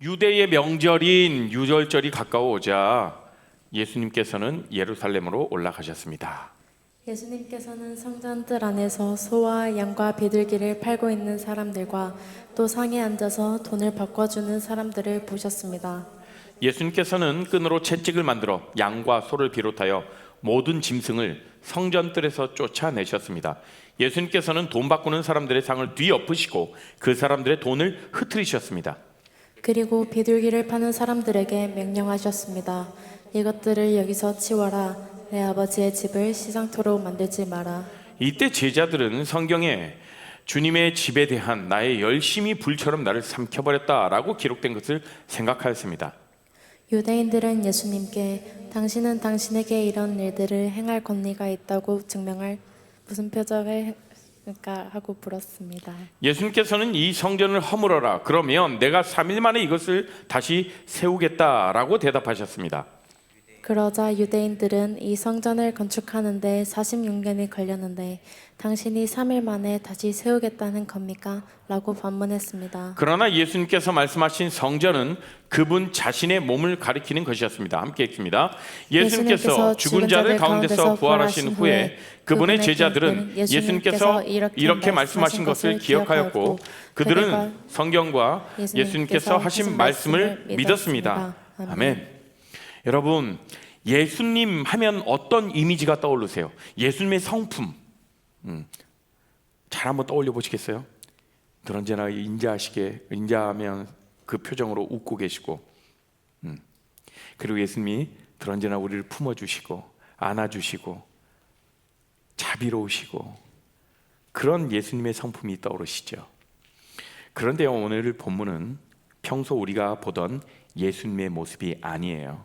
유대의 명절인 유월절이 가까워오자 예수님께서는 예루살렘으로 올라가셨습니다. 예수님께서는 성전들 안에서 소와 양과 비둘기를 팔고 있는 사람들과 또 상에 앉아서 돈을 바꿔주는 사람들을 보셨습니다. 예수님께서는 끈으로 채찍을 만들어 양과 소를 비롯하여 모든 짐승을 성전뜰에서 쫓아내셨습니다. 예수님께서는 돈 바꾸는 사람들의 상을 뒤엎으시고 그 사람들의 돈을 흩트리셨습니다. 그리고 비둘기를 파는 사람들에게 명령하셨습니다. 이것들을 여기서 치워라. 내 아버지의 집을 시장터로 만들지 마라. 이때 제자들은 성경에 주님의 집에 대한 나의 열심이 불처럼 나를 삼켜버렸다라고 기록된 것을 생각하였습니다. 유대인들은 예수님께 당신은 당신에게 이런 일들을 행할 권리가 있다고 증명할 무슨 표적을 하고 물었습니다. 예수님께서는 이 성전을 허물어라. 그러면 내가 3일 만에 이것을 다시 세우겠다라고 대답하셨습니다. 그러자 유대인들은 이 성전을 건축하는데 46년이 걸렸는데 당신이 3일 만에 다시 세우겠다는 겁니까? 라고 반문했습니다. 그러나 예수님께서 말씀하신 성전은 그분 자신의 몸을 가리키는 것이었습니다. 함께 읽습니다. 예수님께서 죽은 자들 가운데서 부활하신 후에 그분의 제자들은 예수님께서 이렇게 말씀하신 것을 기억하였고 그들은 성경과 예수님께서 하신 말씀을 믿었습니다. 아멘. 여러분, 예수님 하면 어떤 이미지가 떠오르세요? 예수님의 성품 잘 한번 떠올려 보시겠어요? 늘 언제나 인자하면 그 표정으로 웃고 계시고 그리고 예수님이 늘 언제나 우리를 품어주시고 안아주시고 자비로우시고 그런 예수님의 성품이 떠오르시죠. 그런데 오늘 본문은 평소 우리가 보던 예수님의 모습이 아니에요.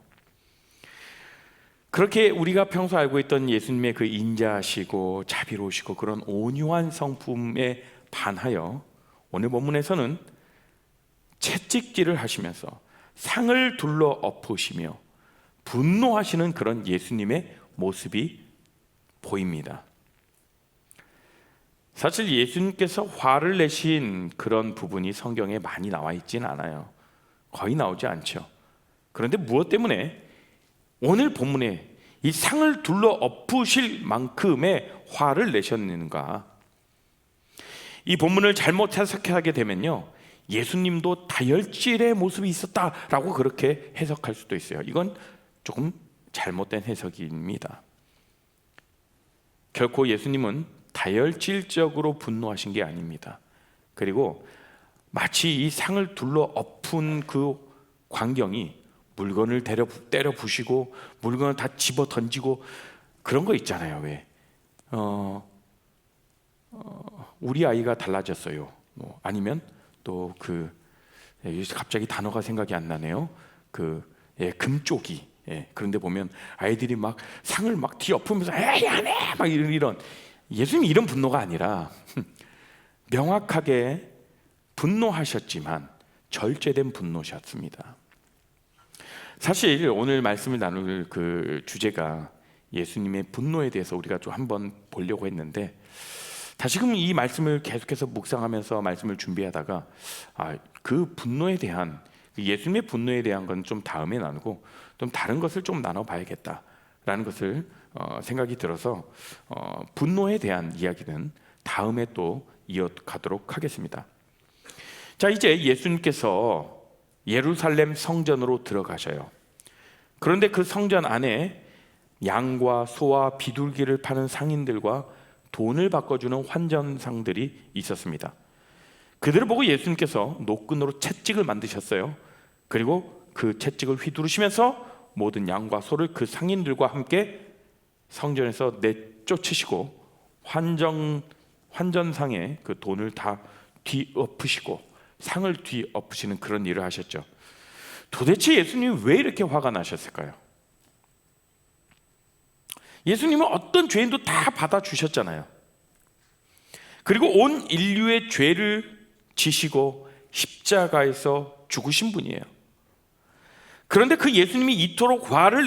그렇게 우리가 평소 알고 있던 예수님의 그 인자하시고 자비로우시고 그런 온유한 성품에 반하여 오늘 본문에서는 채찍질을 하시면서 상을 둘러 엎으시며 분노하시는 그런 예수님의 모습이 보입니다. 사실 예수님께서 화를 내신 그런 부분이 성경에 많이 나와 있진 않아요. 거의 나오지 않죠. 그런데 무엇 때문에 오늘 본문에 이 상을 둘러 엎으실 만큼의 화를 내셨는가? 이 본문을 잘못 해석하게 되면요, 예수님도 다혈질의 모습이 있었다라고 그렇게 해석할 수도 있어요. 이건 조금 잘못된 해석입니다. 결코 예수님은 다혈질적으로 분노하신 게 아닙니다. 그리고 마치 이 상을 둘러 엎은 그 광경이 물건을 때려 부시고 물건을 다 집어 던지고 그런 거 있잖아요. 왜? 우리 아이가 달라졌어요. 뭐 아니면 또 갑자기 단어가 생각이 안 나네요. 금쪽이. 그런데 보면 아이들이 막 상을 막 뒤엎으면서 에이 안 해! 막 이런 예수님이 이런 분노가 아니라 명확하게 분노하셨지만 절제된 분노셨습니다. 사실 오늘 말씀을 나눌 그 주제가 예수님의 분노에 대해서 우리가 좀 한번 보려고 했는데 다시금 이 말씀을 계속해서 묵상하면서 말씀을 준비하다가 그 분노에 대한 예수님의 분노에 대한 건 좀 다음에 나누고 좀 다른 것을 좀 나눠봐야겠다라는 것을 생각이 들어서 분노에 대한 이야기는 다음에 또 이어가도록 하겠습니다. 자, 이제 예수님께서 예루살렘 성전으로 들어가셔요. 그런데 그 성전 안에 양과 소와 비둘기를 파는 상인들과 돈을 바꿔주는 환전상들이 있었습니다. 그들을 보고 예수님께서 노끈으로 채찍을 만드셨어요. 그리고 그 채찍을 휘두르시면서 모든 양과 소를 그 상인들과 함께 성전에서 내쫓으시고 환전상에 그 돈을 다 뒤엎으시고 상을 뒤엎으시는 그런 일을 하셨죠. 도대체 예수님이 왜 이렇게 화가 나셨을까요? 예수님은 어떤 죄인도 다 받아주셨잖아요. 그리고 온 인류의 죄를 지시고 십자가에서 죽으신 분이에요. 그런데 그 예수님이 이토록 화를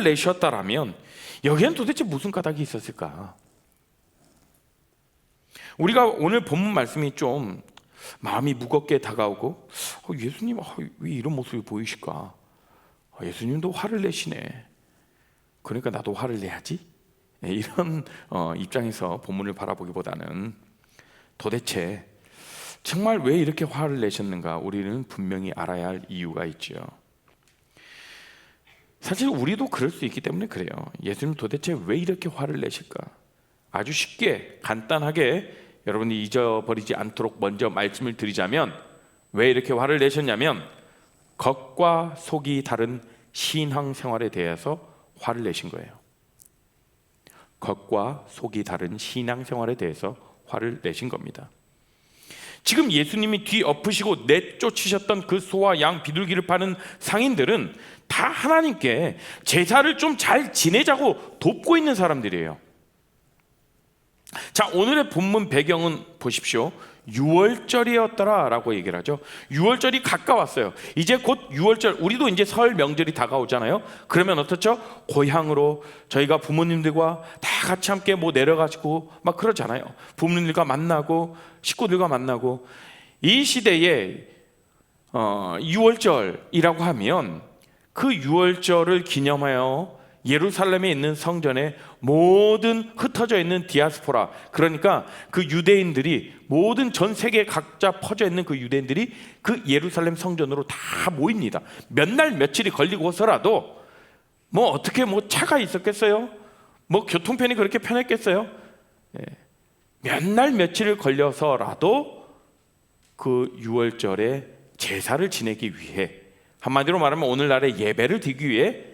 내셨다라면 여기엔 도대체 무슨 까닭이 있었을까? 우리가 오늘 본문 말씀이 좀 마음이 무겁게 다가오고 예수님 왜 이런 모습이 보이실까? 예수님도 화를 내시네. 그러니까 나도 화를 내야지. 이런 입장에서 본문을 바라보기보다는 도대체 정말 왜 이렇게 화를 내셨는가 우리는 분명히 알아야 할 이유가 있죠. 사실 우리도 그럴 수 있기 때문에 그래요. 예수님 도대체 왜 이렇게 화를 내실까? 아주 쉽게 간단하게 여러분이 잊어버리지 않도록 먼저 말씀을 드리자면, 왜 이렇게 화를 내셨냐면 겉과 속이 다른 신앙생활에 대해서 화를 내신 거예요. 겉과 속이 다른 신앙생활에 대해서 화를 내신 겁니다. 지금 예수님이 뒤엎으시고 내쫓으셨던 그 소와 양 비둘기를 파는 상인들은 다 하나님께 제사를 좀 잘 지내자고 돕고 있는 사람들이에요. 자, 오늘의 본문 배경은 보십시오. 6월절이었더라 라고 얘기를 하죠. 6월절이 가까웠어요. 이제 곧 6월절, 우리도 이제 설 명절이 다가오잖아요. 그러면 어떻죠? 고향으로 저희가 부모님들과 다 같이 함께 내려가지고 막 그러잖아요. 부모님들과 만나고 식구들과 만나고. 이 시대에 6월절이라고 하면 그 6월절을 기념하여 예루살렘에 있는 성전에 모든 흩어져 있는 디아스포라, 그러니까 그 유대인들이 모든 전 세계 각자 퍼져 있는 그 유대인들이 그 예루살렘 성전으로 다 모입니다. 몇 날 며칠이 걸리고서라도 어떻게 차가 있었겠어요? 교통편이 그렇게 편했겠어요? 몇 날 며칠을 걸려서라도 그 6월절에 제사를 지내기 위해, 한마디로 말하면 오늘날의 예배를 드리기 위해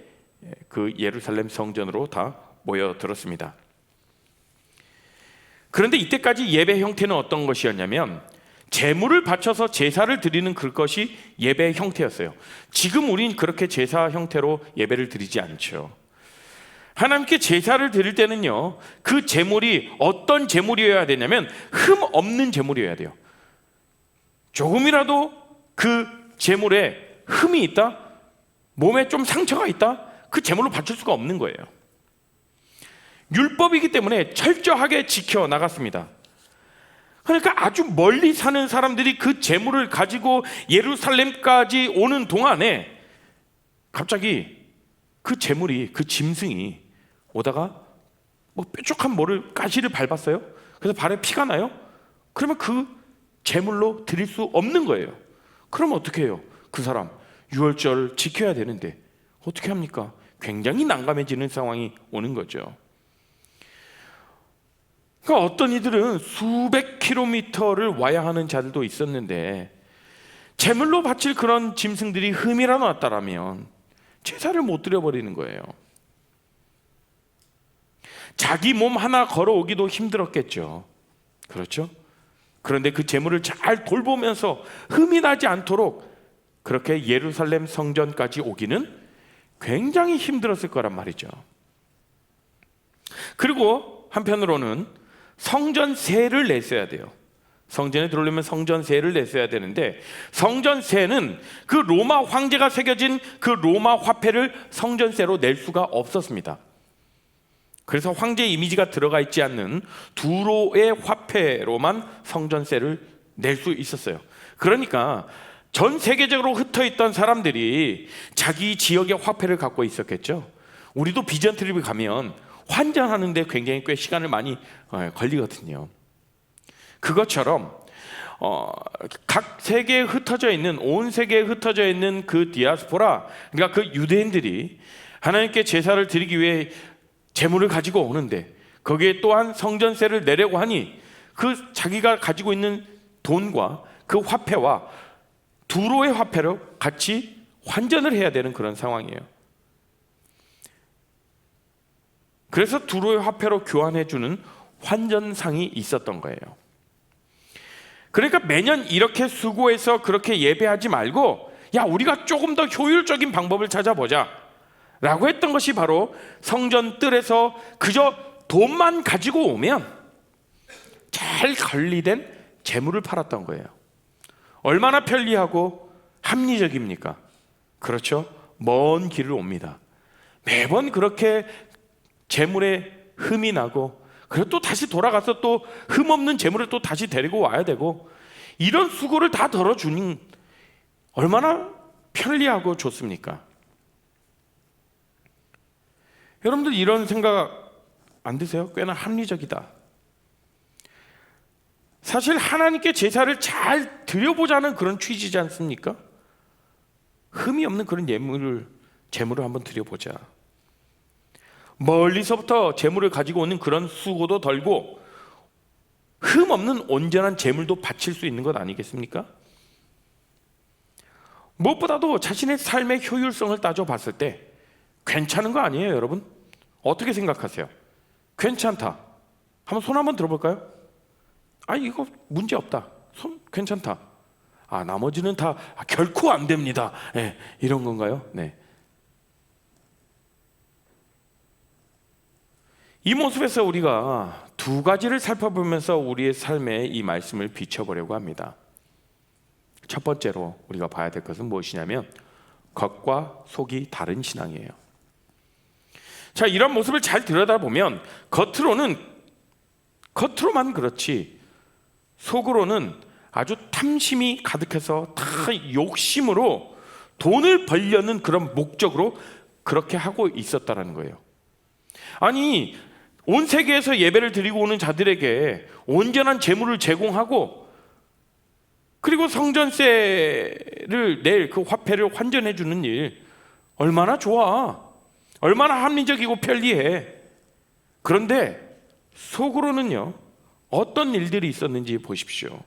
그 예루살렘 성전으로 다 모여들었습니다. 그런데 이때까지 예배 형태는 어떤 것이었냐면 제물을 바쳐서 제사를 드리는 그것이 예배 형태였어요. 지금 우린 그렇게 제사 형태로 예배를 드리지 않죠. 하나님께 제사를 드릴 때는요, 그 제물이 어떤 제물이어야 되냐면 흠 없는 제물이어야 돼요. 조금이라도 그 제물에 흠이 있다, 몸에 좀 상처가 있다, 그 제물로 바칠 수가 없는 거예요. 율법이기 때문에 철저하게 지켜 나갔습니다. 그러니까 아주 멀리 사는 사람들이 그 제물을 가지고 예루살렘까지 오는 동안에 갑자기 그 제물이, 그 짐승이 오다가 뾰족한 가시를 밟았어요. 그래서 발에 피가 나요. 그러면 그 제물로 드릴 수 없는 거예요. 그러면 어떻게 해요? 그 사람 6월절 지켜야 되는데 어떻게 합니까? 굉장히 난감해지는 상황이 오는 거죠. 그러니까 어떤 이들은 수백 킬로미터를 와야 하는 자들도 있었는데 제물로 바칠 그런 짐승들이 흠이라도 났다라면 제사를 못 드려버리는 거예요. 자기 몸 하나 걸어오기도 힘들었겠죠. 그렇죠? 그런데 그 제물을 잘 돌보면서 흠이 나지 않도록 그렇게 예루살렘 성전까지 오기는 굉장히 힘들었을 거란 말이죠. 그리고 한편으로는 성전세를 냈어야 돼요. 성전에 들어오려면 성전세를 냈어야 되는데 성전세는 그 로마 황제가 새겨진 그 로마 화폐를 성전세로 낼 수가 없었습니다. 그래서 황제 이미지가 들어가 있지 않는 두로의 화폐로만 성전세를 낼 수 있었어요. 그러니까 전 세계적으로 흩어있던 사람들이 자기 지역의 화폐를 갖고 있었겠죠. 우리도 비전 트립에 가면 환전하는데 굉장히 꽤 시간을 많이 걸리거든요. 그것처럼 각 세계에 흩어져 있는, 온 세계에 흩어져 있는 그 디아스포라, 그러니까 그 유대인들이 하나님께 제사를 드리기 위해 제물을 가지고 오는데 거기에 또한 성전세를 내려고 하니 그 자기가 가지고 있는 돈과 그 화폐와 두로의 화폐로 같이 환전을 해야 되는 그런 상황이에요. 그래서 두로의 화폐로 교환해주는 환전상이 있었던 거예요. 그러니까 매년 이렇게 수고해서 그렇게 예배하지 말고 우리가 조금 더 효율적인 방법을 찾아보자 라고 했던 것이 바로 성전 뜰에서 그저 돈만 가지고 오면 잘 관리된 재물을 팔았던 거예요. 얼마나 편리하고 합리적입니까? 그렇죠? 먼 길을 옵니다. 매번 그렇게 재물에 흠이 나고 그리고 또 다시 돌아가서 또 흠 없는 재물을 또 다시 데리고 와야 되고, 이런 수고를 다 덜어주니 얼마나 편리하고 좋습니까? 여러분들 이런 생각 안 드세요? 꽤나 합리적이다. 사실 하나님께 제사를 잘 드려보자는 그런 취지지 않습니까? 흠이 없는 그런 제물을 한번 드려보자. 멀리서부터 제물을 가지고 오는 그런 수고도 덜고 흠 없는 온전한 제물도 바칠 수 있는 것 아니겠습니까? 무엇보다도 자신의 삶의 효율성을 따져봤을 때 괜찮은 거 아니에요, 여러분? 어떻게 생각하세요? 괜찮다. 손 한번 들어볼까요? 이거 문제 없다. 손 괜찮다. 나머지는 다 결코 안 됩니다. 네, 이런 건가요? 네. 이 모습에서 우리가 두 가지를 살펴보면서 우리의 삶에 이 말씀을 비춰보려고 합니다. 첫 번째로 우리가 봐야 될 것은 무엇이냐면 겉과 속이 다른 신앙이에요. 자, 이런 모습을 잘 들여다보면 겉으로만 그렇지 속으로는 아주 탐심이 가득해서 다 욕심으로 돈을 벌려는 그런 목적으로 그렇게 하고 있었다는 거예요. 온 세계에서 예배를 드리고 오는 자들에게 온전한 제물을 제공하고 그리고 성전세를 낼 그 화폐를 환전해 주는 일 얼마나 좋아, 얼마나 합리적이고 편리해. 그런데 속으로는요 어떤 일들이 있었는지 보십시오.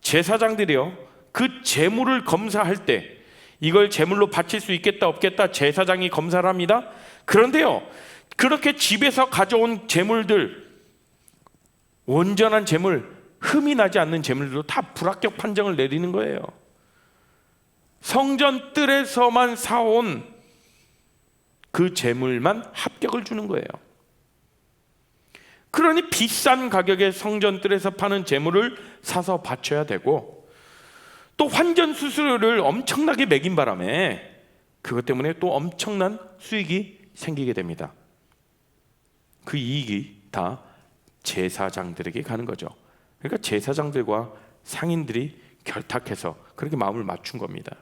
제사장들이요 그 제물을 검사할 때 이걸 제물로 바칠 수 있겠다 없겠다 제사장이 검사를 합니다. 그런데요 그렇게 집에서 가져온 제물들, 온전한 제물, 흠이 나지 않는 제물들도 다 불합격 판정을 내리는 거예요. 성전 뜰에서만 사온 그 제물만 합격을 주는 거예요. 그러니 비싼 가격에 성전 뜰에서 파는 제물을 사서 바쳐야 되고 또 환전 수수료를 엄청나게 매긴 바람에 그것 때문에 또 엄청난 수익이 생기게 됩니다. 그 이익이 다 제사장들에게 가는 거죠. 그러니까 제사장들과 상인들이 결탁해서 그렇게 마음을 맞춘 겁니다.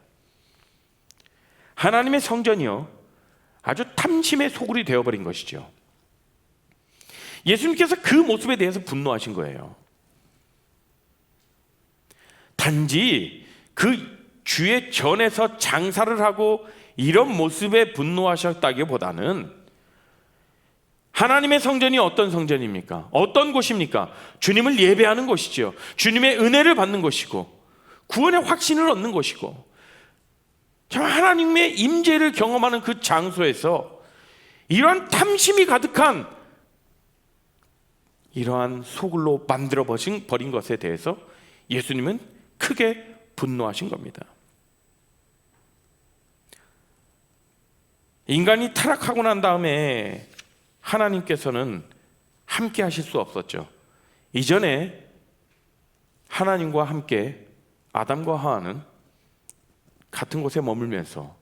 하나님의 성전이요 아주 탐심의 소굴이 되어버린 것이죠. 예수님께서 그 모습에 대해서 분노하신 거예요. 단지 그 주의 전에서 장사를 하고 이런 모습에 분노하셨다기보다는 하나님의 성전이 어떤 성전입니까? 어떤 곳입니까? 주님을 예배하는 곳이죠. 주님의 은혜를 받는 곳이고 구원의 확신을 얻는 곳이고 하나님의 임재를 경험하는 그 장소에서 이러한 탐심이 가득한 이러한 소굴로 만들어 버린 것에 대해서 예수님은 크게 분노하신 겁니다. 인간이 타락하고 난 다음에 하나님께서는 함께 하실 수 없었죠. 이전에 하나님과 함께 아담과 하와는 같은 곳에 머물면서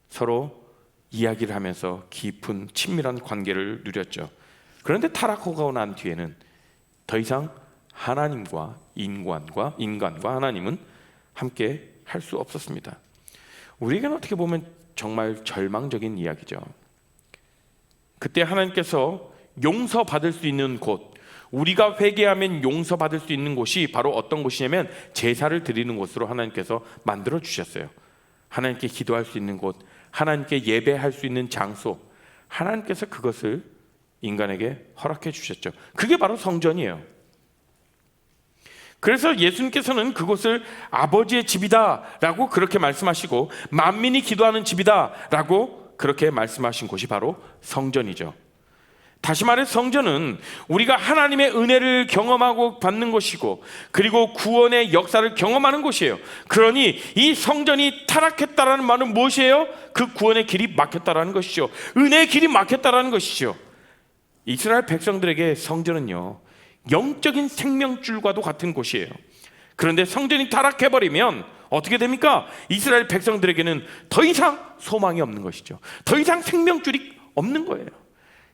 서로 이야기를 하면서 깊은 친밀한 관계를 누렸죠. 그런데 타락하고 난 뒤에는 더 이상 하나님과 인간과 하나님은 함께 할 수 없었습니다. 우리에게는 어떻게 보면 정말 절망적인 이야기죠. 그때 하나님께서 용서받을 수 있는 곳, 우리가 회개하면 용서받을 수 있는 곳이 바로 어떤 곳이냐면 제사를 드리는 곳으로 하나님께서 만들어 주셨어요. 하나님께 기도할 수 있는 곳, 하나님께 예배할 수 있는 장소, 하나님께서 그것을 인간에게 허락해 주셨죠. 그게 바로 성전이에요. 그래서 예수님께서는 그곳을 아버지의 집이다라고 그렇게 말씀하시고 만민이 기도하는 집이다라고 그렇게 말씀하신 곳이 바로 성전이죠. 다시 말해 성전은 우리가 하나님의 은혜를 경험하고 받는 곳이고 그리고 구원의 역사를 경험하는 곳이에요. 그러니 이 성전이 타락했다라는 말은 무엇이에요? 그 구원의 길이 막혔다라는 것이죠. 은혜의 길이 막혔다라는 것이죠. 이스라엘 백성들에게 성전은요 영적인 생명줄과도 같은 곳이에요. 그런데 성전이 타락해버리면 어떻게 됩니까? 이스라엘 백성들에게는 더 이상 소망이 없는 것이죠. 더 이상 생명줄이 없는 거예요.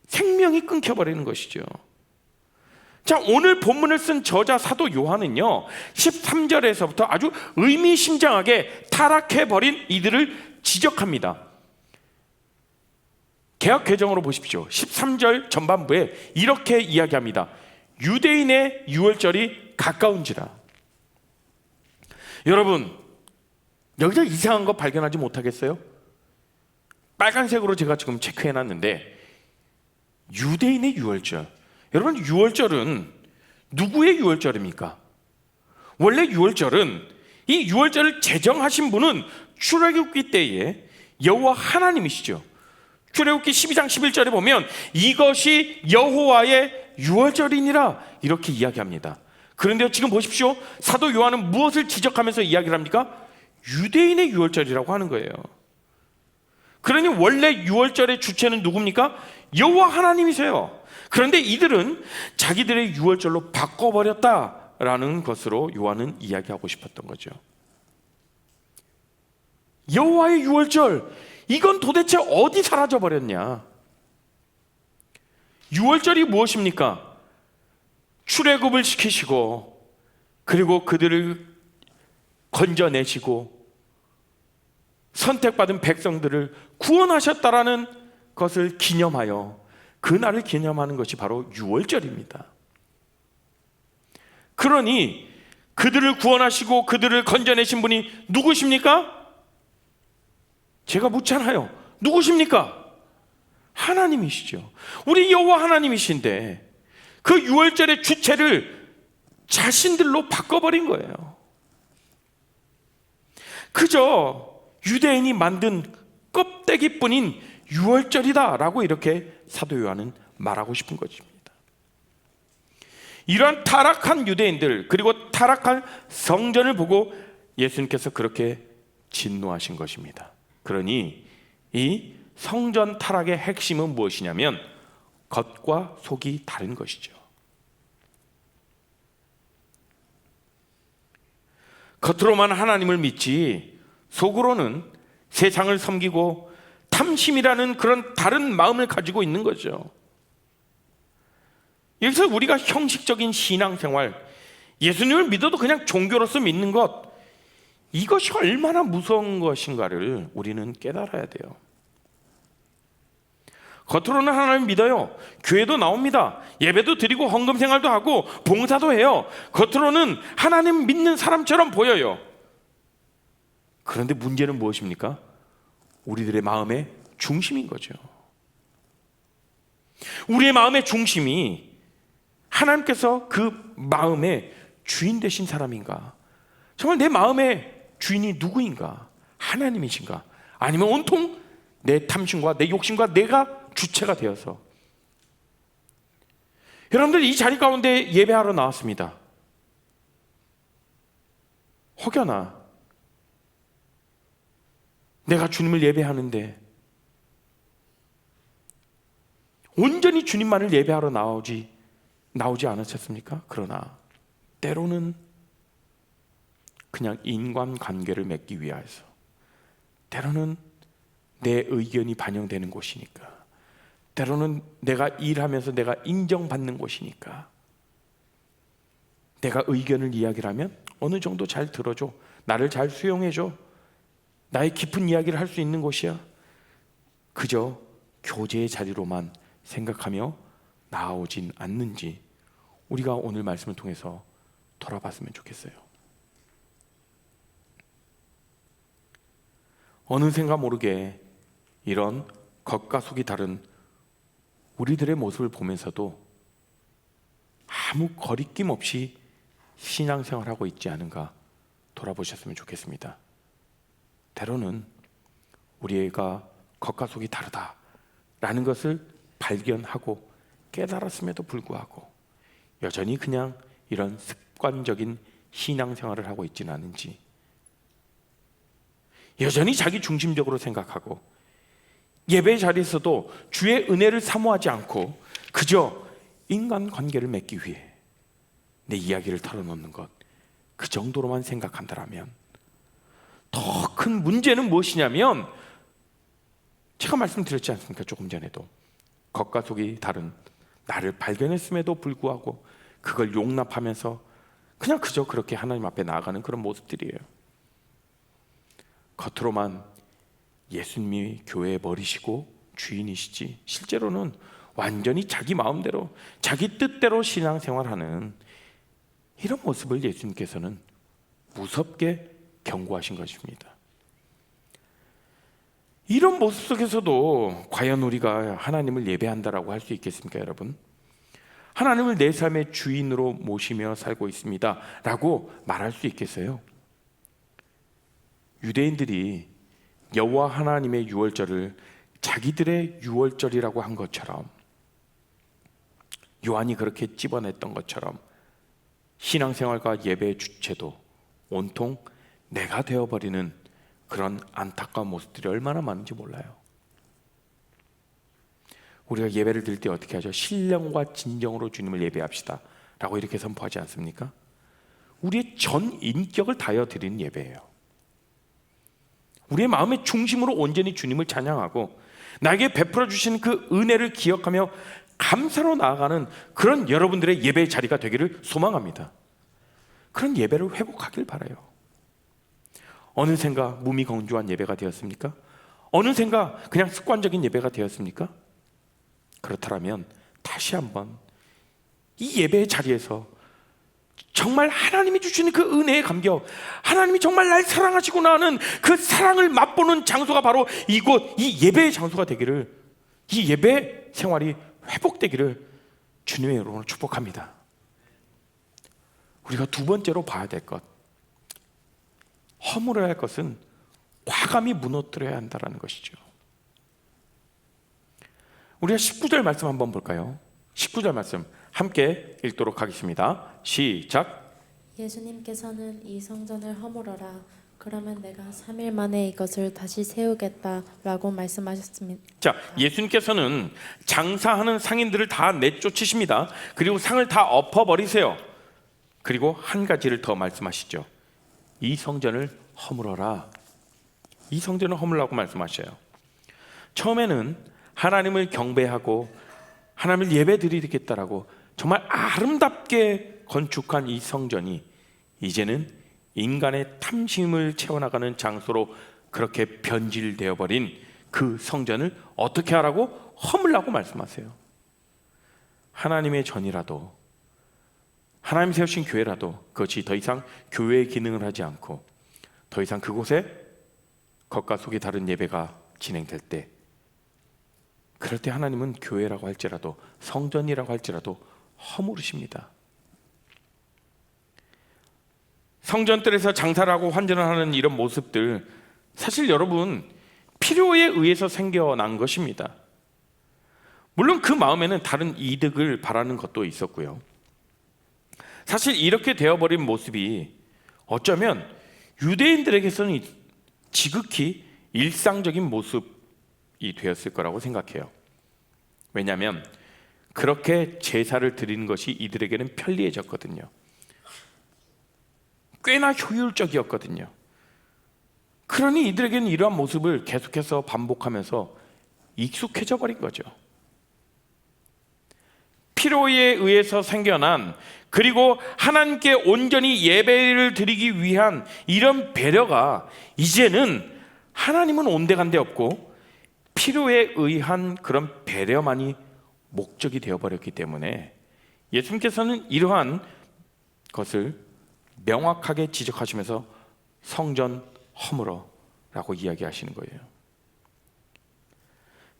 생명이 끊겨버리는 것이죠. 자, 오늘 본문을 쓴 저자 사도 요한은요 13절에서부터 아주 의미심장하게 타락해버린 이들을 지적합니다. 개역 개정으로 보십시오. 13절 전반부에 이렇게 이야기합니다. 유대인의 유월절이 가까운지라. 여러분, 여기서 이상한 거 발견하지 못하겠어요? 빨간색으로 제가 지금 체크해놨는데 유대인의 유월절. 여러분, 유월절은 누구의 유월절입니까? 원래 유월절은, 이 유월절을 제정하신 분은 출애굽기 때에 여호와 하나님이시죠. 출애굽기 12장 11절에 보면 이것이 여호와의 유월절이니라 이렇게 이야기합니다. 그런데 지금 보십시오. 사도 요한은 무엇을 지적하면서 이야기를 합니까? 유대인의 유월절이라고 하는 거예요. 그러니 원래 유월절의 주체는 누굽니까? 여호와 하나님이세요. 그런데 이들은 자기들의 유월절로 바꿔버렸다라는 것으로 요한은 이야기하고 싶었던 거죠. 여호와의 유월절, 이건 도대체 어디 사라져버렸냐? 유월절이 무엇입니까? 출애굽을 시키시고 그리고 그들을 건져내시고 선택받은 백성들을 구원하셨다라는 것을 기념하여 그날을 기념하는 것이 바로 유월절입니다. 그러니 그들을 구원하시고 그들을 건져내신 분이 누구십니까? 제가 묻잖아요. 누구십니까? 하나님이시죠. 우리 여호와 하나님이신데 그 유월절의 주체를 자신들로 바꿔버린 거예요. 그저 유대인이 만든 껍데기뿐인 유월절이다라고 이렇게 사도 요한은 말하고 싶은 것입니다. 이러한 타락한 유대인들 그리고 타락한 성전을 보고 예수님께서 그렇게 진노하신 것입니다. 그러니 이 성전 타락의 핵심은 무엇이냐면 겉과 속이 다른 것이죠. 겉으로만 하나님을 믿지 속으로는 세상을 섬기고 탐심이라는 그런 다른 마음을 가지고 있는 거죠. 여기서 우리가 형식적인 신앙생활, 예수님을 믿어도 그냥 종교로서 믿는 것, 이것이 얼마나 무서운 것인가를 우리는 깨달아야 돼요. 겉으로는 하나님 믿어요. 교회도 나옵니다. 예배도 드리고 헌금 생활도 하고 봉사도 해요. 겉으로는 하나님 믿는 사람처럼 보여요. 그런데 문제는 무엇입니까? 우리들의 마음의 중심인 거죠. 우리의 마음의 중심이 하나님께서 그 마음의 주인 되신 사람인가? 정말 내 마음의 주인이 누구인가? 하나님이신가? 아니면 온통 내 탐심과 내 욕심과 내가 주체가 되어서. 여러분들 이 자리 가운데 예배하러 나왔습니다. 혹여나 내가 주님을 예배하는데 온전히 주님만을 예배하러 나오지 않으셨습니까? 그러나 때로는 그냥 인간관계를 맺기 위해서, 때로는 내 의견이 반영되는 곳이니까, 때로는 내가 일하면서 내가 인정받는 곳이니까, 내가 의견을 이야기를 하면 어느 정도 잘 들어줘, 나를 잘 수용해줘, 나의 깊은 이야기를 할 수 있는 곳이야. 그저 교제의 자리로만 생각하며 나아오진 않는지 우리가 오늘 말씀을 통해서 돌아봤으면 좋겠어요. 어느샌가 모르게 이런 겉과 속이 다른 우리들의 모습을 보면서도 아무 거리낌 없이 신앙생활하고 있지 않은가 돌아보셨으면 좋겠습니다. 때로는 우리가 겉과 속이 다르다라는 것을 발견하고 깨달았음에도 불구하고 여전히 그냥 이런 습관적인 신앙생활을 하고 있지는 않은지, 여전히 자기 중심적으로 생각하고 예배 자리에서도 주의 은혜를 사모하지 않고 그저 인간관계를 맺기 위해 내 이야기를 털어놓는 것, 그 정도로만 생각한다면 더 큰 문제는 무엇이냐면, 제가 말씀드렸지 않습니까? 조금 전에도 겉과 속이 다른 나를 발견했음에도 불구하고 그걸 용납하면서 그냥 그저 그렇게 하나님 앞에 나아가는 그런 모습들이에요. 겉으로만 예수님이 교회의 머리시고 주인이시지 실제로는 완전히 자기 마음대로 자기 뜻대로 신앙생활하는 이런 모습을 예수님께서는 무섭게 경고하신 것입니다. 이런 모습 속에서도 과연 우리가 하나님을 예배한다라고 할 수 있겠습니까, 여러분? 하나님을 내 삶의 주인으로 모시며 살고 있습니다 라고 말할 수 있겠어요? 유대인들이 여호와 하나님의 유월절을 자기들의 유월절이라고 한 것처럼, 요한이 그렇게 찝어냈던 것처럼 신앙생활과 예배의 주체도 온통 내가 되어버리는 그런 안타까운 모습들이 얼마나 많은지 몰라요. 우리가 예배를 드릴 때 어떻게 하죠? 신령과 진정으로 주님을 예배합시다 라고 이렇게 선포하지 않습니까? 우리의 전 인격을 다하여 드리는 예배예요. 우리의 마음의 중심으로 온전히 주님을 찬양하고 나에게 베풀어 주신 그 은혜를 기억하며 감사로 나아가는 그런 여러분들의 예배의 자리가 되기를 소망합니다. 그런 예배를 회복하길 바라요. 어느샌가 무미건조한 예배가 되었습니까? 어느샌가 그냥 습관적인 예배가 되었습니까? 그렇다면 다시 한번 이 예배의 자리에서 정말 하나님이 주시는 그 은혜에 감겨 하나님이 정말 날 사랑하시구나 하는 그 사랑을 맛보는 장소가 바로 이곳, 이 예배의 장소가 되기를, 이 예배 생활이 회복되기를 주님의 이름으로 축복합니다. 우리가 두 번째로 봐야 될 것, 허물어야 할 것은 과감히 무너뜨려야 한다는 것이죠. 우리가 19절 말씀 한번 볼까요? 19절 말씀 함께 읽도록 하겠습니다. 시작. 예수님께서는 이 성전을 허물어라. 그러면 내가 3일 만에 이것을 다시 세우겠다라고 말씀하셨습니다. 자, 예수님께서는 장사하는 상인들을 다 내쫓으십니다. 그리고 상을 다 엎어버리세요. 그리고 한 가지를 더 말씀하시죠. 이 성전을 허물어라. 이 성전을 허물라고 말씀하셔요. 처음에는 하나님을 경배하고 하나님을 예배드리겠다라고 정말 아름답게 건축한 이 성전이 이제는 인간의 탐심을 채워나가는 장소로 그렇게 변질되어 버린 그 성전을 어떻게 하라고? 허물라고 말씀하세요. 하나님의 전이라도, 하나님 세우신 교회라도 그것이 더 이상 교회의 기능을 하지 않고 더 이상 그곳에 겉과 속이 다른 예배가 진행될 때, 그럴 때 하나님은 교회라고 할지라도 성전이라고 할지라도 허물으십니다. 성전들에서 장사를 하고 환전을 하는 이런 모습들, 사실 여러분 필요에 의해서 생겨난 것입니다. 물론 그 마음에는 다른 이득을 바라는 것도 있었고요. 사실 이렇게 되어버린 모습이 어쩌면 유대인들에게서는 지극히 일상적인 모습이 되었을 거라고 생각해요. 왜냐하면 그렇게 제사를 드리는 것이 이들에게는 편리해졌거든요. 꽤나 효율적이었거든요. 그러니 이들에게는 이러한 모습을 계속해서 반복하면서 익숙해져 버린 거죠. 필요에 의해서 생겨난, 그리고 하나님께 온전히 예배를 드리기 위한 이런 배려가 이제는 하나님은 온데간데 없고 필요에 의한 그런 배려만이 목적이 되어버렸기 때문에 예수님께서는 이러한 것을 명확하게 지적하시면서 성전 허물어 라고 이야기하시는 거예요.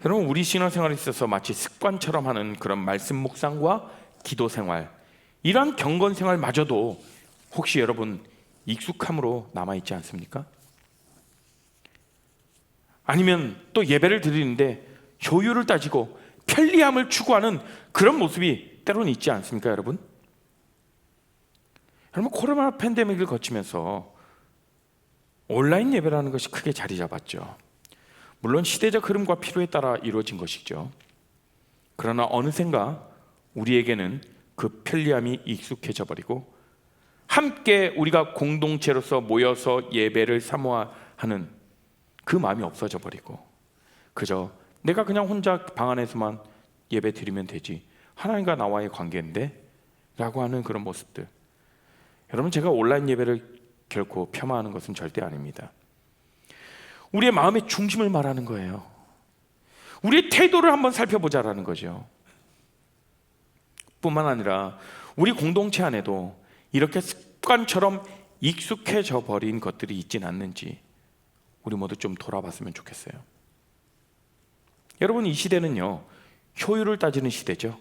여러분, 우리 신앙생활에 있어서 마치 습관처럼 하는 그런 말씀 묵상과 기도 생활, 이러한 경건 생활마저도 혹시 여러분 익숙함으로 남아있지 않습니까? 아니면 또 예배를 드리는데 효율을 따지고 편리함을 추구하는 그런 모습이 때로는 있지 않습니까, 여러분? 여러분, 코로나 팬데믹을 거치면서 온라인 예배라는 것이 크게 자리 잡았죠. 물론 시대적 흐름과 필요에 따라 이루어진 것이죠. 그러나 어느샌가 우리에게는 그 편리함이 익숙해져 버리고 함께 우리가 공동체로서 모여서 예배를 사모하는 그 마음이 없어져 버리고 그저 내가 그냥 혼자 방 안에서만 예배 드리면 되지, 하나님과 나와의 관계인데 라고 하는 그런 모습들. 여러분, 제가 온라인 예배를 결코 폄하하는 것은 절대 아닙니다. 우리의 마음의 중심을 말하는 거예요. 우리의 태도를 한번 살펴보자라는 거죠. 뿐만 아니라 우리 공동체 안에도 이렇게 습관처럼 익숙해져 버린 것들이 있진 않는지 우리 모두 좀 돌아봤으면 좋겠어요. 여러분, 이 시대는요, 효율을 따지는 시대죠.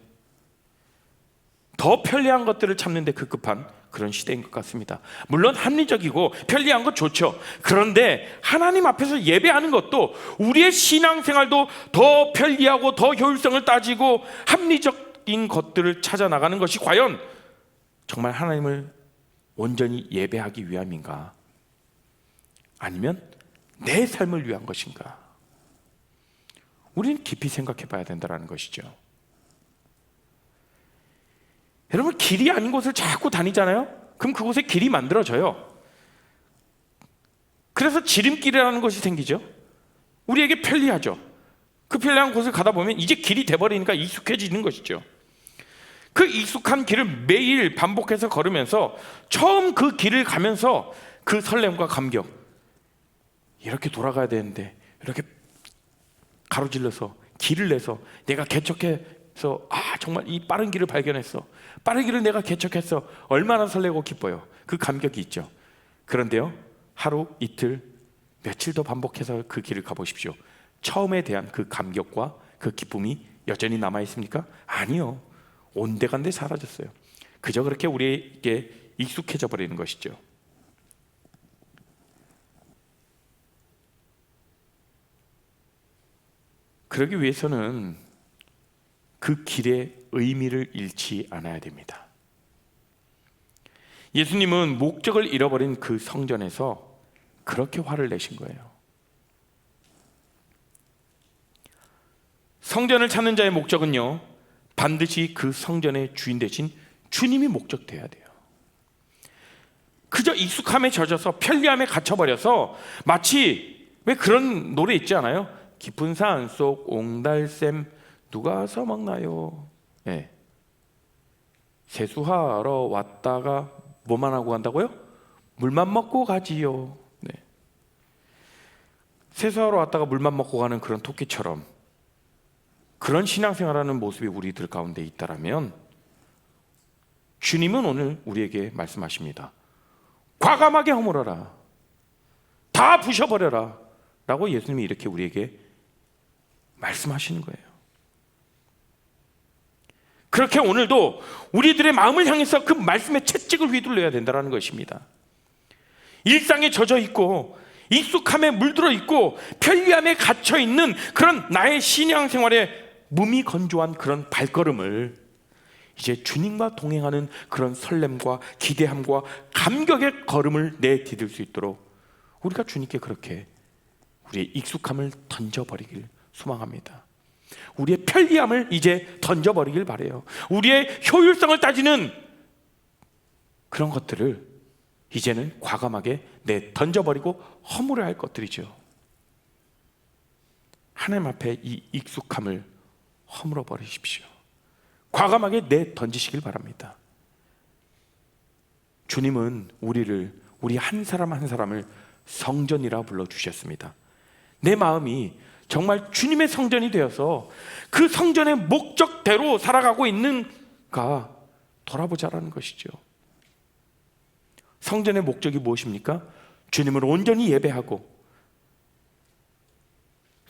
더 편리한 것들을 찾는 데 급급한 그런 시대인 것 같습니다. 물론 합리적이고 편리한 것 좋죠. 그런데 하나님 앞에서 예배하는 것도, 우리의 신앙생활도 더 편리하고 더 효율성을 따지고 합리적인 것들을 찾아 나가는 것이 과연 정말 하나님을 온전히 예배하기 위함인가? 아니면 내 삶을 위한 것인가? 우리는 깊이 생각해 봐야 된다는 것이죠. 여러분, 길이 아닌 곳을 자꾸 다니잖아요? 그럼 그곳에 길이 만들어져요. 그래서 지름길이라는 것이 생기죠. 우리에게 편리하죠. 그 편리한 곳을 가다 보면 이제 길이 돼버리니까 익숙해지는 것이죠. 그 익숙한 길을 매일 반복해서 걸으면서 처음 그 길을 가면서 그 설렘과 감격, 이렇게 돌아가야 되는데 이렇게 가로질러서 길을 내서 내가 개척해서 정말 이 빠른 길을 발견했어, 빠른 길을 내가 개척했어, 얼마나 설레고 기뻐요. 그 감격이 있죠. 그런데요, 하루, 이틀, 며칠 더 반복해서 그 길을 가보십시오. 처음에 대한 그 감격과 그 기쁨이 여전히 남아있습니까? 아니요. 온데간데 사라졌어요. 그저 그렇게 우리에게 익숙해져 버리는 것이죠. 그러기 위해서는 그 길의 의미를 잃지 않아야 됩니다. 예수님은 목적을 잃어버린 그 성전에서 그렇게 화를 내신 거예요. 성전을 찾는 자의 목적은요, 반드시 그 성전의 주인 되신 주님이 목적돼야 돼요. 그저 익숙함에 젖어서 편리함에 갇혀버려서 마치, 왜 그런 노래 있지 않아요? 깊은 산속 옹달샘 누가 써먹나요? 네. 세수하러 왔다가 뭐만 하고 간다고요? 물만 먹고 가지요. 네. 세수하러 왔다가 물만 먹고 가는 그런 토끼처럼 그런 신앙생활하는 모습이 우리들 가운데 있다라면, 주님은 오늘 우리에게 말씀하십니다. 과감하게 허물어라, 다 부셔버려라 라고 예수님이 이렇게 우리에게 말씀하시는 거예요. 그렇게 오늘도 우리들의 마음을 향해서 그 말씀의 채찍을 휘둘러야 된다는 것입니다. 일상에 젖어 있고 익숙함에 물들어 있고 편리함에 갇혀 있는 그런 나의 신앙생활에 무미건조한 그런 발걸음을 이제 주님과 동행하는 그런 설렘과 기대함과 감격의 걸음을 내디딜 수 있도록 우리가 주님께 그렇게 우리의 익숙함을 던져버리길 소망합니다. 우리의 편리함을 이제 던져버리길 바라요. 우리의 효율성을 따지는 그런 것들을 이제는 과감하게 던져버리고 허물어야 할 것들이죠. 하나님 앞에 이 익숙함을 허물어 버리십시오. 과감하게 던지시길 바랍니다. 주님은 우리 한 사람 한 사람을 성전이라 불러주셨습니다. 내 마음이 정말 주님의 성전이 되어서 그 성전의 목적대로 살아가고 있는가 돌아보자라는 것이죠. 성전의 목적이 무엇입니까? 주님을 온전히 예배하고,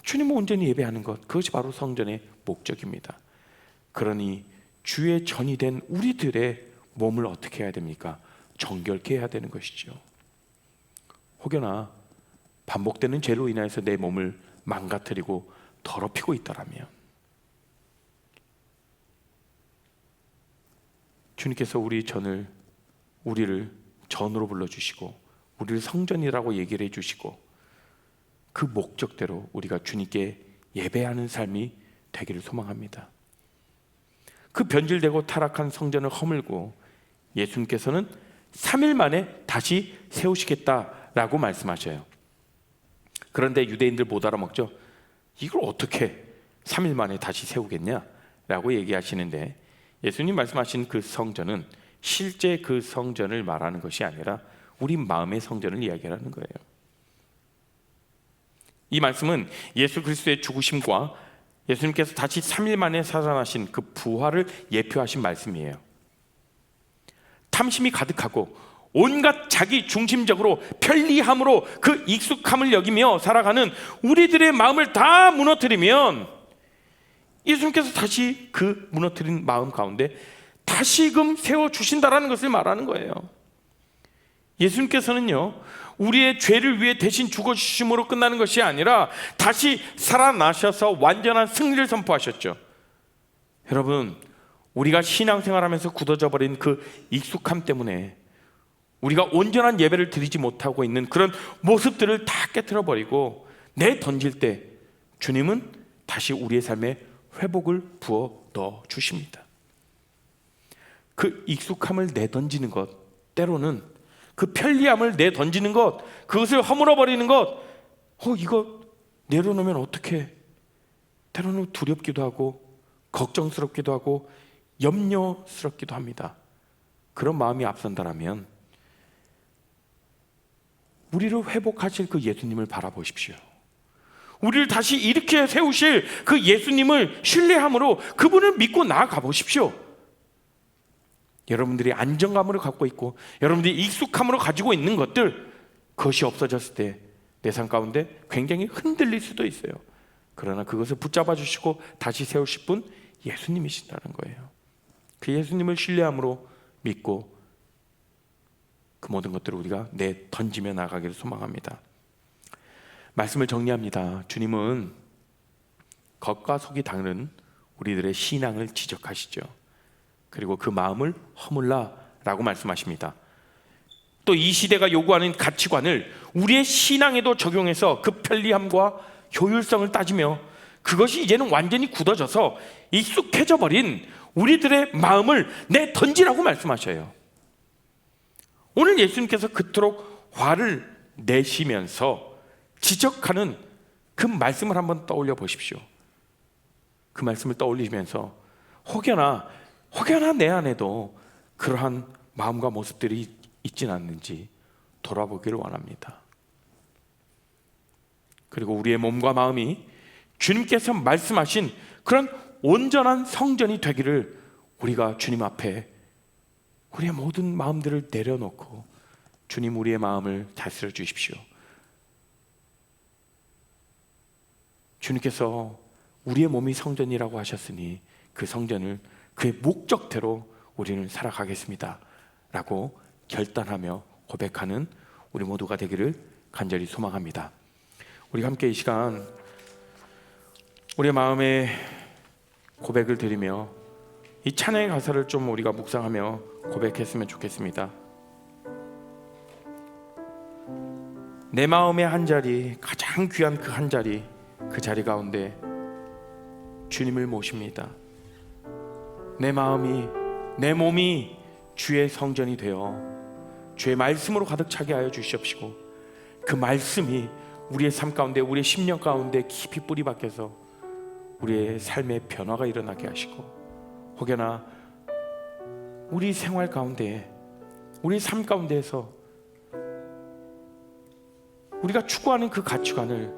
주님을 온전히 예배하는 것, 그것이 바로 성전의 목적입니다. 그러니 주의 전이 된 우리들의 몸을 어떻게 해야 됩니까? 정결케 해야 되는 것이죠. 혹여나 반복되는 죄로 인해서 내 몸을 망가뜨리고 더럽히고 있다라면 주님께서 우리를 전으로 불러주시고 우리를 성전이라고 얘기를 해주시고 그 목적대로 우리가 주님께 예배하는 삶이 되기를 소망합니다. 그 변질되고 타락한 성전을 허물고 예수님께서는 3일 만에 다시 세우시겠다라고 말씀하셔요. 그런데 유대인들 못 알아먹죠. 이걸 어떻게 3일 만에 다시 세우겠냐라고 얘기하시는데, 예수님 말씀하신 그 성전은 실제 그 성전을 말하는 것이 아니라 우리 마음의 성전을 이야기하는 거예요. 이 말씀은 예수 그리스도의 죽으심과 예수님께서 다시 3일 만에 살아나신 그 부활을 예표하신 말씀이에요. 탐심이 가득하고 온갖 자기 중심적으로 편리함으로 그 익숙함을 여기며 살아가는 우리들의 마음을 다 무너뜨리면 예수님께서 다시 그 무너뜨린 마음 가운데 다시금 세워주신다라는 것을 말하는 거예요. 예수님께서는요, 우리의 죄를 위해 대신 죽어주심으로 끝나는 것이 아니라 다시 살아나셔서 완전한 승리를 선포하셨죠. 여러분, 우리가 신앙생활하면서 굳어져 버린 그 익숙함 때문에 우리가 온전한 예배를 드리지 못하고 있는 그런 모습들을 다 깨트려 버리고 내던질 때 주님은 다시 우리의 삶에 회복을 부어 넣어 주십니다. 그 익숙함을 내던지는 것, 때로는 그 편리함을 내던지는 것, 그것을 허물어 버리는 것, 이거 내려놓으면 어떡해? 때로는 두렵기도 하고 걱정스럽기도 하고 염려스럽기도 합니다. 그런 마음이 앞선다라면 우리를 회복하실 그 예수님을 바라보십시오. 우리를 다시 일으켜 세우실 그 예수님을 신뢰함으로 그분을 믿고 나아가 보십시오. 여러분들이 안정감으로 갖고 있고 여러분들이 익숙함으로 가지고 있는 것들, 그것이 없어졌을 때 내 삶 가운데 굉장히 흔들릴 수도 있어요. 그러나 그것을 붙잡아 주시고 다시 세우실 분 예수님이신다는 거예요. 그 예수님을 신뢰함으로 믿고 그 모든 것들을 우리가 던지며 나가기를 소망합니다. 말씀을 정리합니다. 주님은 겉과 속이 다른 우리들의 신앙을 지적하시죠. 그리고 그 마음을 허물라라고 말씀하십니다. 또 이 시대가 요구하는 가치관을 우리의 신앙에도 적용해서 그 편리함과 효율성을 따지며 그것이 이제는 완전히 굳어져서 익숙해져 버린 우리들의 마음을 내던지라고 말씀하셔요. 오늘 예수님께서 그토록 화를 내시면서 지적하는 그 말씀을 한번 떠올려 보십시오. 그 말씀을 떠올리시면서 혹여나 내 안에도 그러한 마음과 모습들이 있진 않는지 돌아보기를 원합니다. 그리고 우리의 몸과 마음이 주님께서 말씀하신 그런 온전한 성전이 되기를 우리가 주님 앞에 우리의 모든 마음들을 내려놓고 주님, 우리의 마음을 다스려 주십시오. 주님께서 우리의 몸이 성전이라고 하셨으니 그 성전을 그의 목적대로 우리는 살아가겠습니다 라고 결단하며 고백하는 우리 모두가 되기를 간절히 소망합니다. 우리 함께 이 시간 우리의 마음의 고백을 드리며 이 찬양의 가사를 좀 우리가 묵상하며 고백했으면 좋겠습니다. 내 마음의 한 자리, 가장 귀한 그 한 자리, 그 자리 가운데 주님을 모십니다. 내 마음이, 내 몸이 주의 성전이 되어 주의 말씀으로 가득 차게 하여 주시옵시고 그 말씀이 우리의 삶 가운데, 우리의 심령 가운데 깊이 뿌리 박혀서 우리의 삶의 변화가 일어나게 하시고 혹여나 우리 생활 가운데, 우리 삶 가운데에서 우리가 추구하는 그 가치관을,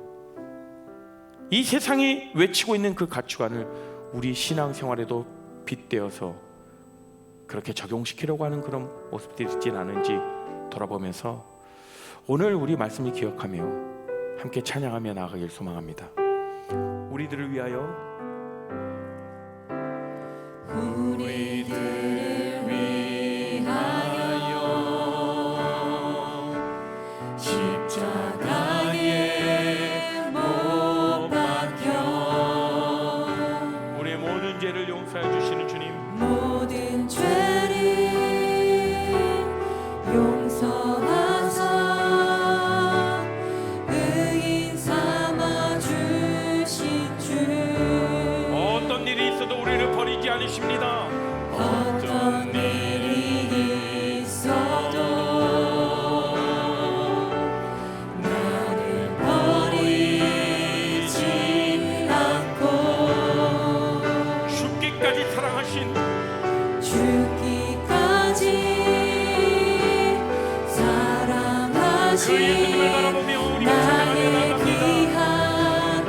이 세상이 외치고 있는 그 가치관을 우리 신앙생활에도 빗대어서 그렇게 적용시키려고 하는 그런 모습들이 있진 않은지 돌아보면서 오늘 우리 말씀을 기억하며 함께 찬양하며 나아가길 소망합니다. 우리들을 위하여, 우리들을 위하여 십자가에 못 박혀 우리의 모든 죄를 용서해 주시는 주님, 모든 죄를 용서하사 의인 삼아 주신 주 하신 예수님을 바라보며 우리가 찬양하며 나의 나갑니다. 귀한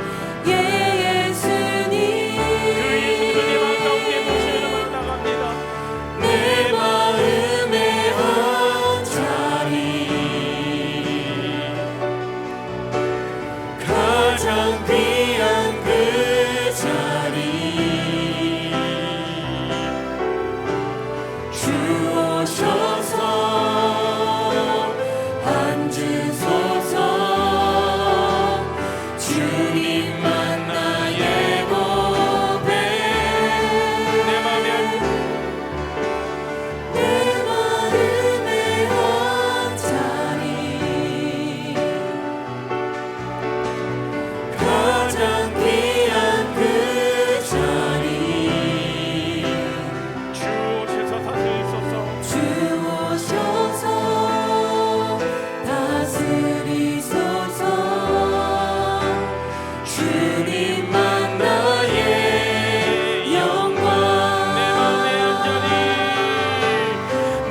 예수님 그 예수님을 내 마음 가운데 모시며 나갑니다. 내 마음의 한 자리 가장 귀한 그 자리 주 오셔서 앉으소서 주님만 나의 보배 내 마음에 내 마음의 한 자리 가장 귀한 그 자리 주 오셔서 다스리소서. 주 오셔서 다스리소서 주님만 나의 영광 내 마음의 한 자리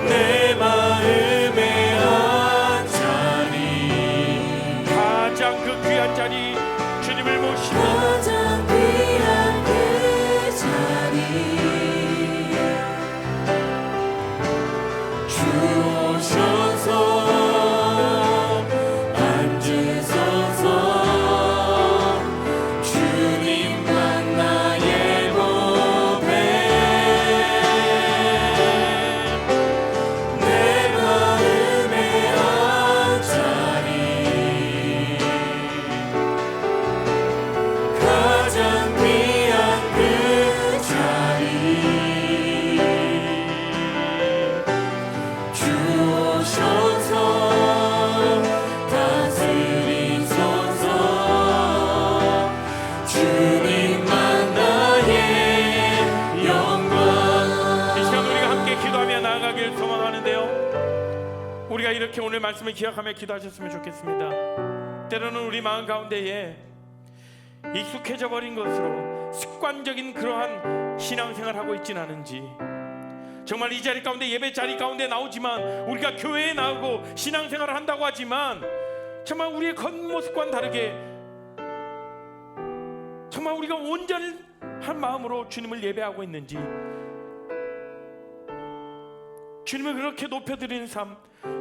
내 마음의 한 자리 가장 그 귀한 자리 주님을 모시고 가장 귀한 그 자리 주 오셔서 앉으소서 주님만 나의 보배 내 마음의 한 자리 가장 귀한 그 자리 주 오셔서 다스리소서 주님만 나의 영광 이 시간 우리가 함께 기도하며 나아가길 소망하는데요, 우리가 이렇게 오늘 말씀을 기억하며 기도하셨으면 좋겠습니다. 때로는 우리 마음 가운데에 익숙해져 버린 것으로 습관적인 그러한 신앙생활을 하고 있지는 않은지, 정말 이 자리 가운데 예배 자리 가운데 나오지만 우리가 교회에 나오고 신앙생활을 한다고 하지만 정말 우리의 겉모습과는 다르게 정말 우리가 온전한 마음으로 주님을 예배하고 있는지, 주님을 그렇게 높여드리는 삶,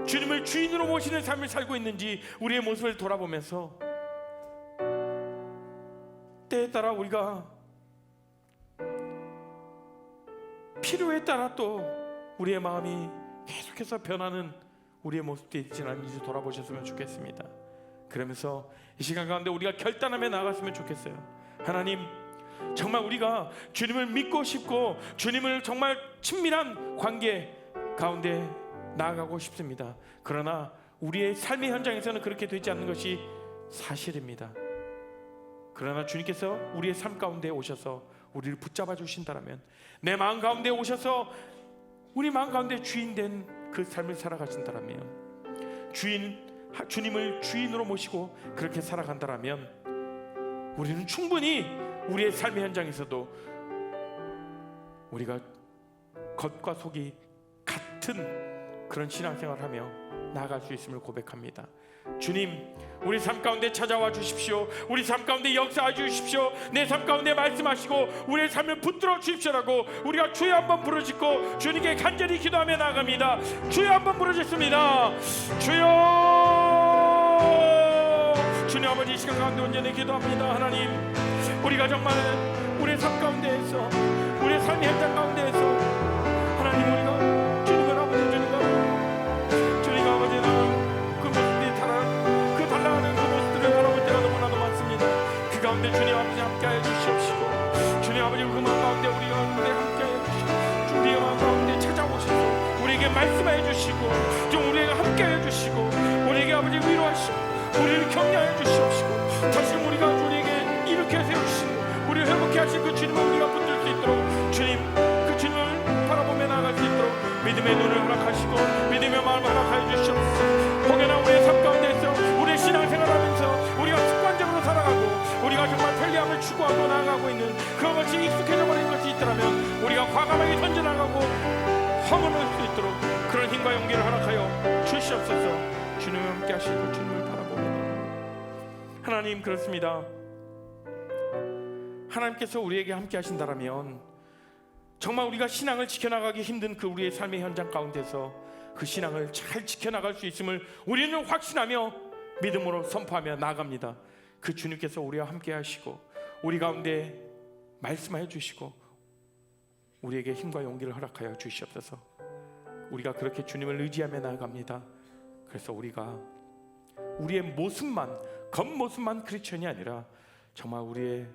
주님을 주인으로 모시는 삶을 살고 있는지 우리의 모습을 돌아보면서 때에 따라 우리가 필요에 따라 또 우리의 마음이 계속해서 변하는 우리의 모습도 있지 않은지 돌아보셨으면 좋겠습니다. 그러면서 이 시간 가운데 우리가 결단하며 나아갔으면 좋겠어요. 하나님, 정말 우리가 주님을 믿고 싶고 주님을 정말 친밀한 관계 가운데 나아가고 싶습니다. 그러나 우리의 삶의 현장에서는 그렇게 되지 않는 것이 사실입니다. 그러나 주님께서 우리의 삶 가운데 오셔서 우리를 붙잡아 주신다면, 내 마음 가운데 오셔서 우리 마음 가운데 주인된 그 삶을 살아가신다면, 주님을 주인으로 모시고 그렇게 살아간다면 우리는 충분히 우리의 삶의 현장에서도 우리가 겉과 속이 같은 그런 신앙생활을 하며 나아갈 수 있음을 고백합니다. 주님, 우리 삶 가운데 찾아와 주십시오. 우리 삶 가운데 역사해 주십시오. 내 삶 가운데 말씀하시고 우리의 삶을 붙들어 주십시오라고 우리가 주여 한번 부르짖고 주님께 간절히 기도하며 나아갑니다. 주여 한번 부르짖습니다. 주여, 주님 아버지, 이 시간 가운데 온전히 기도합니다. 하나님, 우리가 정말 우리의 삶 가운데에서, 우리의 삶의 현장 가운데에서 하나님, 우리가 주님을 아버지, 주님과 아버지 그 모습들이 그 달라가는 그 모습들을 바라볼 때가 너무나도 많습니다. 그 가운데 주님 아버지 함께하여 주시옵시고, 주님 아버지 그 마음 가운데 우리가 함께하여 주시고, 우리의 마음 가운데 찾아오셔서 우리에게 말씀하여 주시고, 좀 우리에게 함께하여 주시고, 우리에게 아버지 위로하시고 우리를 격려하여 주시옵시고, 다시금 우리가 우리에게 일으켜 세우시고 우리를 회복해 하신 그 주님을 우리가 붙들 수 있도록, 주님 그 주님을 바라보며 나아갈 수 있도록 믿음의 눈을 허락하시고 믿음의 마음을 허락하여 주시옵소서. 혹여나 우리의 삶 가운데서 우리의 신앙생활하면서 우리가 습관적으로 살아가고 우리가 정말 편리함을 추구하고 나아가고 있는 그것이 익숙해져 버린 것이 있더라면 우리가 과감하게 던져나가고 허물을 수 있도록 그런 힘과 용기를 허락하여 주시옵소서. 주님과 함께 하시고 주님을 바라봅니다. 하나님, 그렇습니다. 하나님께서 우리에게 함께 하신다라면 정말 우리가 신앙을 지켜나가기 힘든 그 우리의 삶의 현장 가운데서 그 신앙을 잘 지켜나갈 수 있음을 우리는 확신하며 믿음으로 선포하며 나아갑니다. 그 주님께서 우리와 함께 하시고 우리 가운데 말씀하여 주시고 우리에게 힘과 용기를 허락하여 주시옵소서. 우리가 그렇게 주님을 의지하며 나아갑니다. 그래서 우리가 우리의 모습만, 겉모습만 크리스천이 아니라 정말 우리의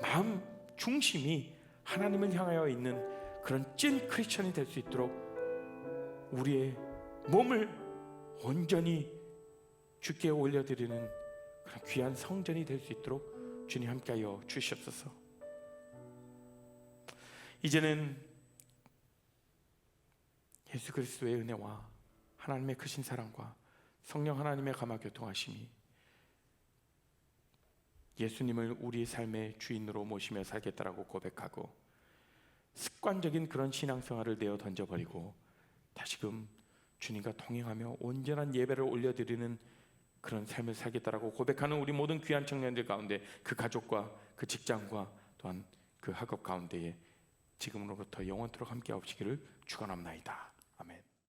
마음 중심이 하나님을 향하여 있는 그런 찐 크리스천이 될 수 있도록 우리의 몸을 온전히 주께 올려드리는 그런 귀한 성전이 될 수 있도록 주님 함께하여 주시옵소서. 이제는 예수 그리스도의 은혜와 하나님의 크신 사랑과 성령 하나님의 감화 교통하심이 예수님을 우리의 삶의 주인으로 모시며 살겠다라고 고백하고 습관적인 그런 신앙생활을 내어 던져버리고 다시금 주님과 동행하며 온전한 예배를 올려드리는 그런 삶을 살겠다라고 고백하는 우리 모든 귀한 청년들 가운데 그 가족과 그 직장과 또한 그 학업 가운데에 지금으로부터 영원토록 함께 하시기를 축원합나이다.